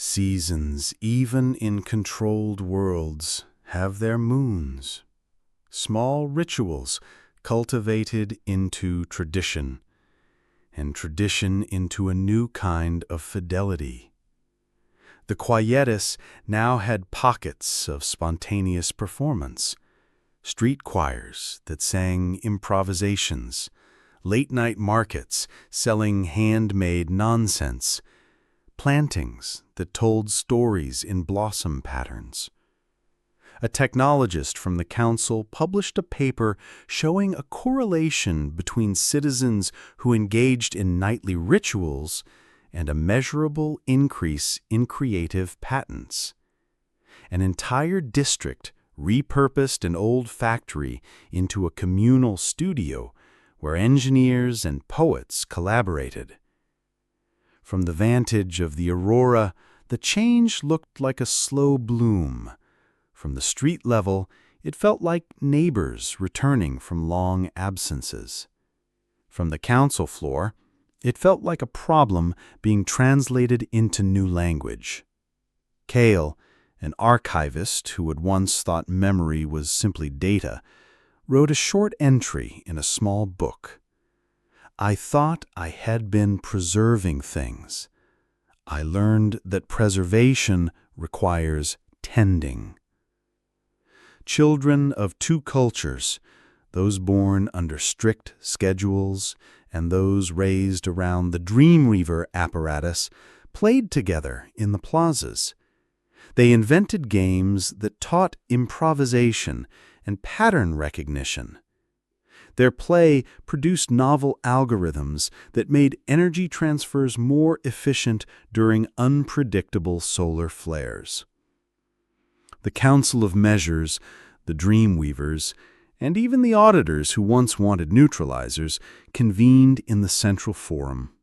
Seasons, even in controlled worlds, have their moons. Small rituals cultivated into tradition, and tradition into a new kind of fidelity. The Quietus now had pockets of spontaneous performance, street choirs that sang improvisations, late-night markets selling handmade nonsense, plantings that told stories in blossom patterns. A technologist from the council published a paper showing a correlation between citizens who engaged in nightly rituals and a measurable increase in creative patents. An entire district repurposed an old factory into a communal studio where engineers and poets collaborated. From the vantage of the Aurora, the change looked like a slow bloom. From the street level, it felt like neighbors returning from long absences. From the council floor, it felt like a problem being translated into new language. Cale, an archivist who had once thought memory was simply data, wrote a short entry in a small book. I thought I had been preserving things. I learned that preservation requires tending. Children of two cultures, those born under strict schedules and those raised around the Dreamweaver apparatus, played together in the plazas. They invented games that taught improvisation and pattern recognition. Their play produced novel algorithms that made energy transfers more efficient during unpredictable solar flares. The Council of Measures, the Dreamweavers, and even the auditors who once wanted neutralizers convened in the central forum.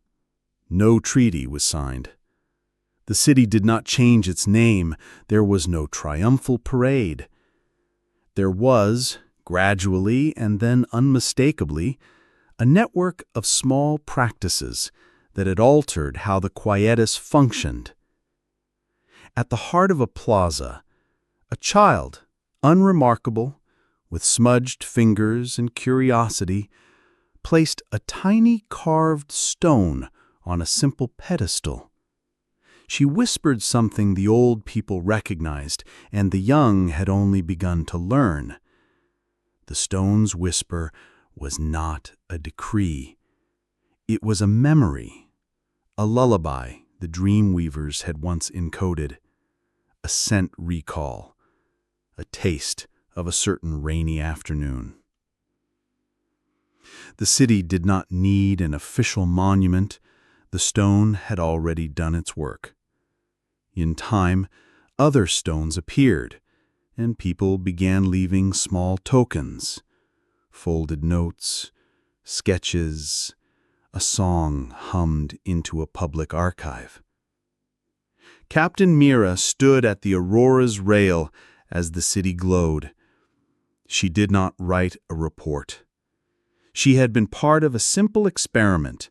No treaty was signed. The city did not change its name. There was no triumphal parade. There was, gradually and then unmistakably, a network of small practices that had altered how the Quietus functioned. At the heart of a plaza, a child, unremarkable, with smudged fingers and curiosity, placed a tiny carved stone on a simple pedestal. She whispered something the old people recognized and the young had only begun to learn. The stone's whisper was not a decree. It was a memory, a lullaby the Dreamweavers had once encoded, a scent recall, a taste of a certain rainy afternoon. The city did not need an official monument. The stone had already done its work. In time, other stones appeared, and people began leaving small tokens, folded notes, sketches, a song hummed into a public archive. Captain Mira stood at the Aurora's rail as the city glowed. She did not write a report. She had been part of a simple experiment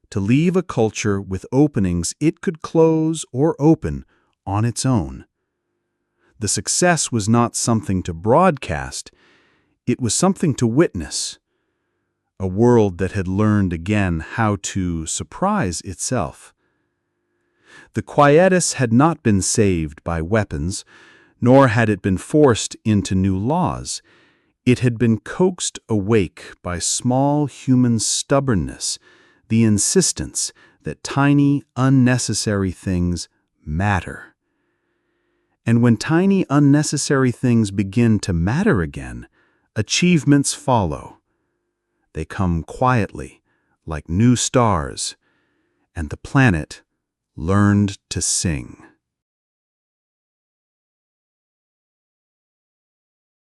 to leave a culture with openings it could close or open on its own. The success was not something to broadcast, it was something to witness. A world that had learned again how to surprise itself. The Quietus had not been saved by weapons, nor had it been forced into new laws. It had been coaxed awake by small human stubbornness, the insistence that tiny, unnecessary things matter. And when tiny, unnecessary things begin to matter again, achievements follow. They come quietly, like new stars, and the planet learned to sing.